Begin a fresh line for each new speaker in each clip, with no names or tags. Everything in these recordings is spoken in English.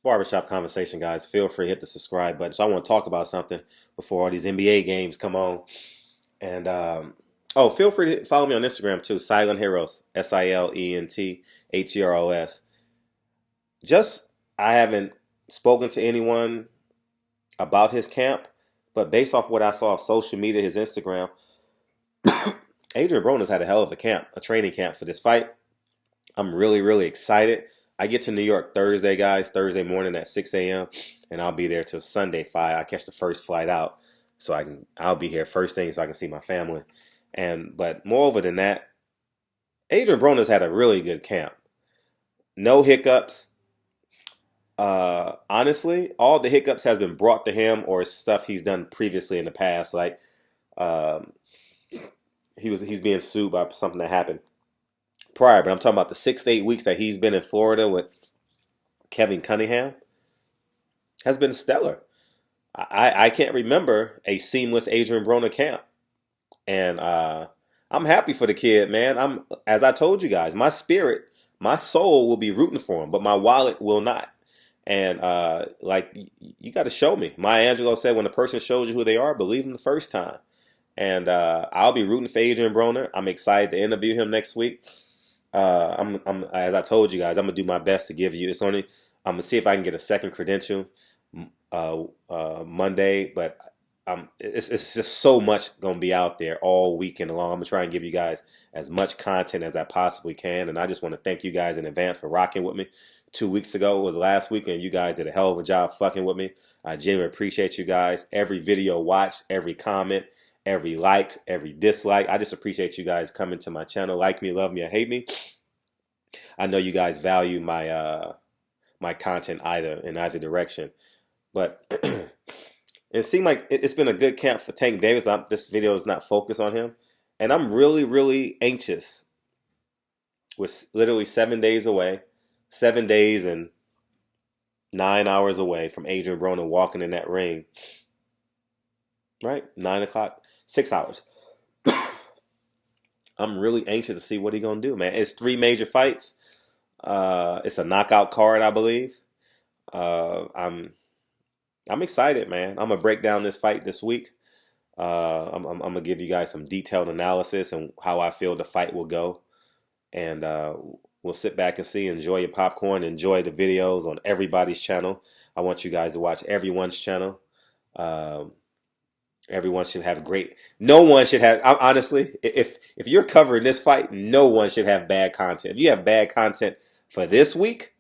Barbershop conversation, guys. Feel free to hit the subscribe button. So I want to talk about something before all these NBA games come on. And oh, feel free to follow me on Instagram too. Silent Heroes, SILENTHEROS. Just I haven't spoken to anyone about his camp, but based off what I saw of social media, his Instagram, Adrien Broner's had a hell of a camp, a training camp for this fight. I'm really, really excited. I get to New York Thursday, guys, Thursday morning at 6 a.m. and I'll be there till Sunday 5. I catch the first flight out, so I'll be here first thing so I can see my family. But moreover than that, Adrien Broner's had a really good camp. No hiccups. Honestly, all the hiccups has been brought to him or stuff he's done previously in the past. Like um, he's being sued by something that happened prior, but I'm talking about the 6 to 8 weeks that he's been in Florida with Kevin Cunningham has been stellar. I can't remember a seamless Adrien Broner camp, and I'm happy for the kid, man. As I told you guys, my spirit, my soul will be rooting for him, but my wallet will not. And like you got to show me. Maya Angelou said, when a person shows you who they are, believe them the first time. And I'll be rooting for Adrien Broner. I'm excited to interview him next week. As I told you guys, I'm gonna do my best to give you. I'm gonna see if I can get a second credential Monday, but it's just so much gonna be out there all weekend long. I'm gonna try and give you guys as much content as I possibly can, and I just want to thank you guys in advance for rocking with me. 2 weeks ago was last week, and you guys did a hell of a job fucking with me. I genuinely appreciate you guys. Every video watched, every comment, every like, every dislike. I just appreciate you guys coming to my channel. Like me, love me, or hate me. I know you guys value my content in either direction. But it seemed like it's been a good camp for Tank Davis, but this video is not focused on him. And I'm really, really anxious. We're literally 7 days away, 7 days and 9 hours away from Adrien Broner walking in that ring. Right? 9 o'clock, 6 hours. I'm really anxious to see what he's gonna do, man. It's 3 major fights. It's a knockout card, I believe. I'm excited, man. I'm gonna break down this fight this week. I'm gonna give you guys some detailed analysis and how I feel the fight will go, and we'll sit back and see. Enjoy your popcorn. Enjoy the videos on everybody's channel. I want you guys to watch everyone's channel. Everyone should have great. No one should have. Honestly, if you're covering this fight, no one should have bad content. If you have bad content for this week,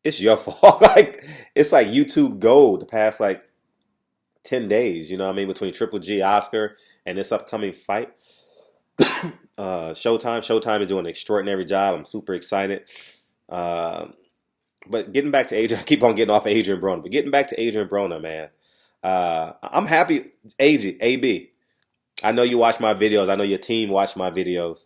it's your fault. Like it's like YouTube Gold the past like 10 days. You know what I mean? Between Triple G, Oscar, and this upcoming fight. Showtime is doing an extraordinary job. I'm super excited. But getting back to Adrien, I keep on getting off of Adrien Broner. But getting back to Adrien Broner, man. I'm happy, AB. I know you watch my videos. I know your team watch my videos.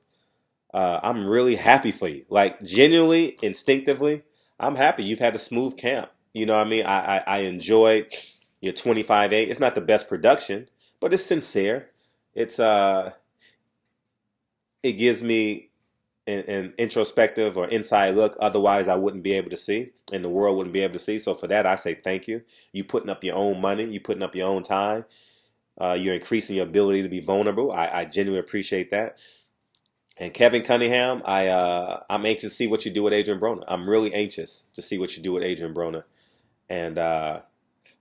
I'm really happy for you. Like genuinely, instinctively, I'm happy. You've had a smooth camp. You know what I mean? I enjoyed your 25-8. It's not the best production, but it's sincere. It gives me an introspective or inside look. Otherwise, I wouldn't be able to see, and the world wouldn't be able to see. So for that, I say thank you. You putting up your own money. You putting up your own time. You're increasing your ability to be vulnerable. I genuinely appreciate that. And Kevin Cunningham, I'm anxious to see what you do with Adrien Broner. I'm really anxious to see what you do with Adrien Broner. And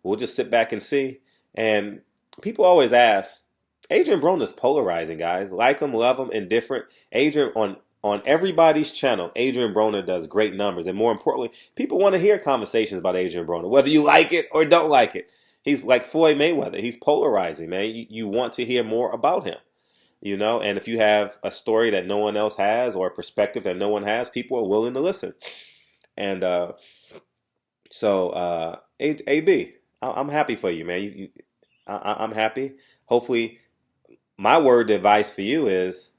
we'll just sit back and see. And people always ask, Adrien Broner's polarizing, guys. Like him, love him, indifferent. Adrien, on everybody's channel, Adrien Broner does great numbers. And more importantly, people want to hear conversations about Adrien Broner, whether you like it or don't like it. He's like Floyd Mayweather. He's polarizing, man. You want to hear more about him. You know, and if you have a story that no one else has or a perspective that no one has, people are willing to listen. And AB, I'm happy for you, man. I'm happy. Hopefully, my word of advice for you is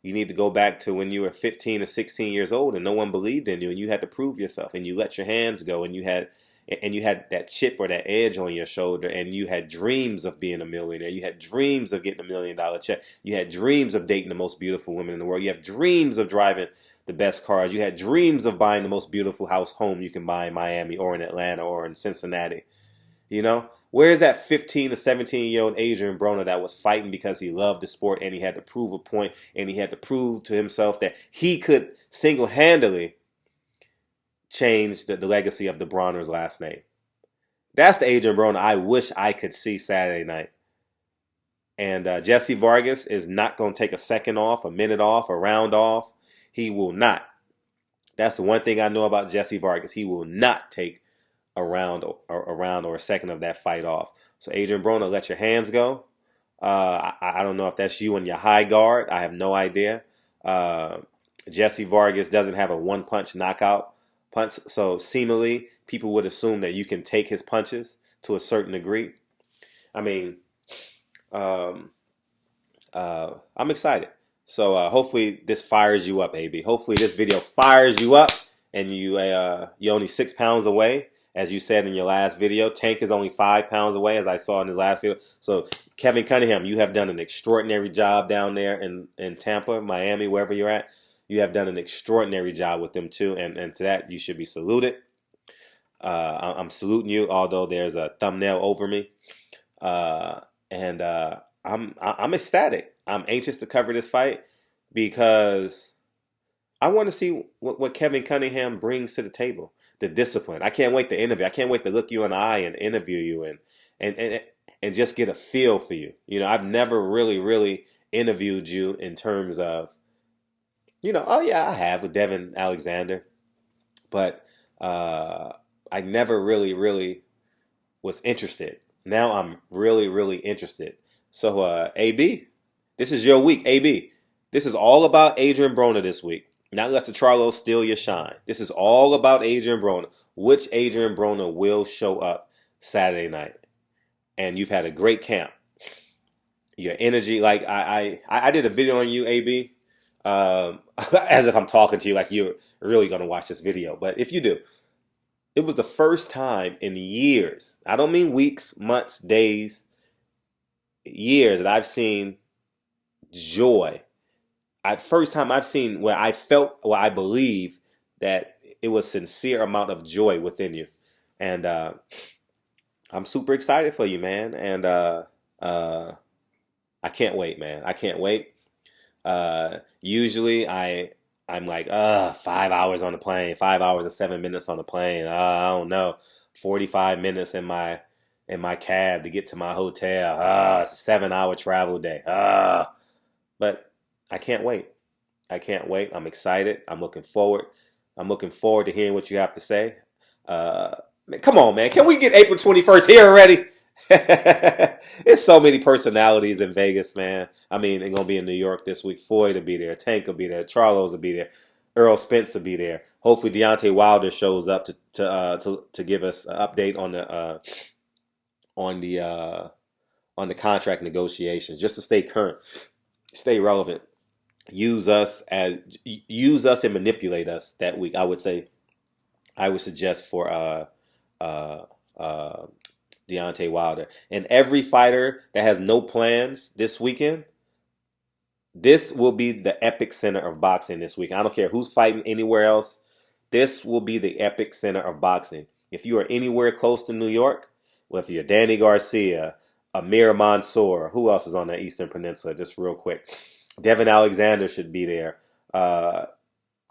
you need to go back to when you were 15 or 16 years old and no one believed in you and you had to prove yourself and you let your hands go and you had and you had that chip or that edge on your shoulder, and you had dreams of being a millionaire. You had dreams of getting $1 million check. You had dreams of dating the most beautiful women in the world. You have dreams of driving the best cars. You had dreams of buying the most beautiful home you can buy in Miami or in Atlanta or in Cincinnati. You know, where's that 15 to 17-year-old Adrien Broner that was fighting because he loved the sport and he had to prove a point and he had to prove to himself that he could single-handedly change the legacy of the Bronner's last name? That's the Adrien Broner I wish I could see Saturday night. And Jesse Vargas is not going to take a second off, a minute off, a round off. He will not. That's the one thing I know about Jesse Vargas. He will not take a round or a second of that fight off. So Adrien Broner, let your hands go. I don't know if that's you on your high guard. I have no idea. Jesse Vargas doesn't have a one-punch knockout punch, so seemingly people would assume that you can take his punches to a certain degree. I mean, I'm excited. So hopefully this fires you up, AB. Hopefully this video fires you up, and you're only 6 pounds away. As you said in your last video, Tank is only 5 pounds away, as I saw in his last video. So, Kevin Cunningham, you have done an extraordinary job down there in Tampa, Miami, wherever you're at. You have done an extraordinary job with them, too. And to that, you should be saluted. I'm saluting you, although there's a thumbnail over me. I'm ecstatic. I'm anxious to cover this fight because I want to see what Kevin Cunningham brings to the table. The discipline. I can't wait to interview. I can't wait to look you in the eye and interview you and just get a feel for you. You know, I've never really interviewed you in terms of, oh yeah, I have with Devin Alexander, but I never really was interested. Now I'm really interested. So AB, this is your week. AB, this is all about Adrien Broner this week. Not let the Charlo steal your shine. This is all about Adrien Broner. Which Adrien Broner will show up Saturday night? And you've had a great camp. Your energy, like I did a video on you, AB, as if I'm talking to you like you're really going to watch this video. But if you do, it was the first time in years, I don't mean weeks, months, days, years, that I've seen joy. First time I've seen where I felt, or I believe that it was sincere amount of joy within you. And I'm super excited for you, man. And I can't wait, man. I can't wait. Usually I'm like, 5 hours on the plane, 5 hours and 7 minutes on the plane. I don't know, 45 minutes in my cab to get to my hotel. It's a 7-hour travel day. But I can't wait. I can't wait. I'm excited. I'm looking forward. I'm looking forward to hearing what you have to say. Man, come on, man. Can we get April 21st here already? It's so many personalities in Vegas, man. I mean, they're going to be in New York this week. Floyd will be there. Tank will be there. Charlos will be there. Earl Spence will be there. Hopefully Deontay Wilder shows up to give us an update on the contract negotiations, just to stay current, stay relevant. Use us and manipulate us that week. I would suggest for Deontay Wilder. And every fighter that has no plans this weekend, this will be the epic center of boxing this week. I don't care who's fighting anywhere else. This will be the epic center of boxing. If you are anywhere close to New York, whether you're Danny Garcia, Amir Mansour, who else is on the Eastern Peninsula, just real quick. Devin Alexander should be there.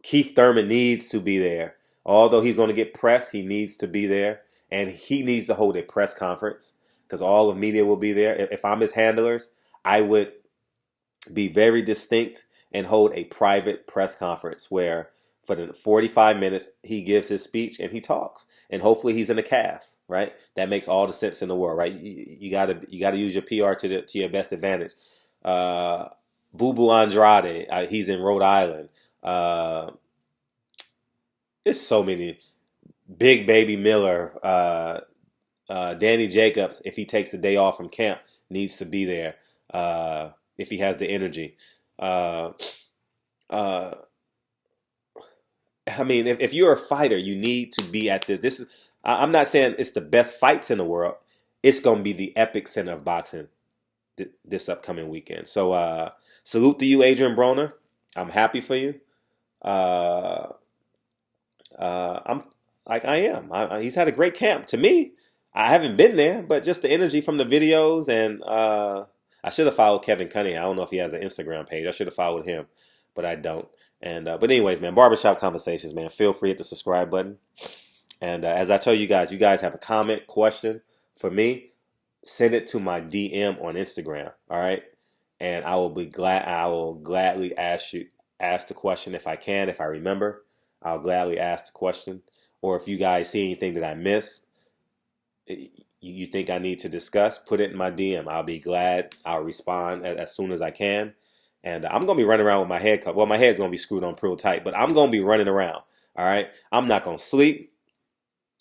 Keith Thurman needs to be there. Although he's going to get press, he needs to be there. And he needs to hold a press conference because all of media will be there. If I'm his handlers, I would be very distinct and hold a private press conference where for the 45 minutes he gives his speech and he talks. And hopefully he's in a cast, right? That makes all the sense in the world, right? You gotta use your PR to your best advantage. Bubu Andrade, he's in Rhode Island. There's so many. Big Baby Miller, Danny Jacobs, if he takes the day off from camp, needs to be there if he has the energy. I mean, if you're a fighter, you need to be at this. I'm not saying it's the best fights in the world. It's gonna be the epic center of boxing this upcoming weekend. So salute to you, Adrien Broner. I'm happy for you. Uh, I'm like I am. He's had a great camp. To me, I haven't been there, but just the energy from the videos and I should have followed Kevin Cunningham. I don't know if he has an Instagram page. I should have followed him, but I don't. And but anyways, man, Barbershop Conversations, man. Feel free to hit the subscribe button. And as I tell you guys have a comment, question for me, send it to my DM on Instagram. All right, and I will be glad. I will gladly ask the question if I can, if I remember. I'll gladly ask the question. Or if you guys see anything that I miss, you think I need to discuss, put it in my DM. I'll be glad. I'll respond as soon as I can. And I'm going to be running around with my head cut. Well, my head's going to be screwed on real tight, but I'm going to be running around. All right. I'm not going to sleep.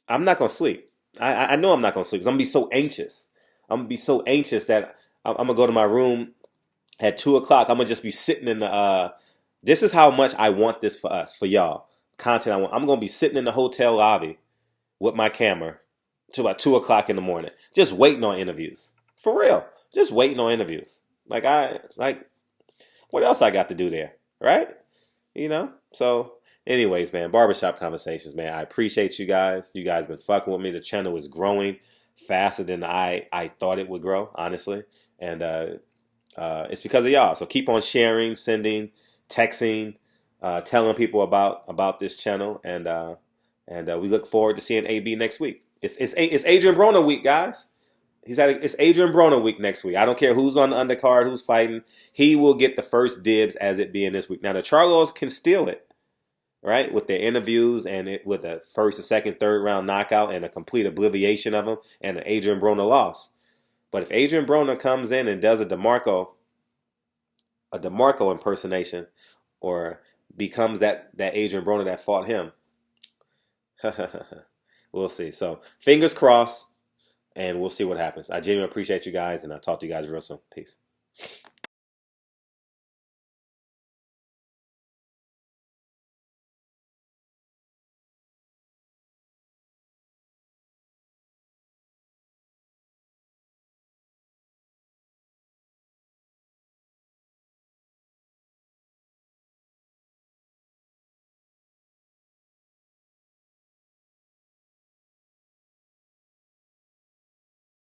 I'm not going to sleep. I know I'm not going to sleep because I'm going to be so anxious. I'm going to be so anxious that I'm going to go to my room at 2 o'clock. I'm going to just be sitting in the, this is how much I want this for us, for y'all. Content I want. I'm going to be sitting in the hotel lobby with my camera till about 2 o'clock in the morning, just waiting on interviews. For real. Just waiting on interviews. Like, what else I got to do there? Right? You know? So, anyways, man, Barbershop Conversations, man. I appreciate you guys. You guys been fucking with me. The channel is growing faster than I thought it would grow, honestly. And it's because of y'all. So keep on sharing, sending, texting, telling people about this channel. And we look forward to seeing AB next week. It's Adrien Broner week, guys. It's Adrien Broner week next week. I don't care who's on the undercard, who's fighting. He will get the first dibs as it being this week. Now the Charlos can steal it, right? With their interviews and with the first, the second, third round knockout and a complete obliviation of them and an Adrien Broner loss. But if Adrien Broner comes in and does a DeMarco impersonation, or becomes that Adrien Broner that fought him, we'll see. So fingers crossed. And we'll see what happens. I genuinely appreciate you guys, and I'll talk to you guys real soon. Peace.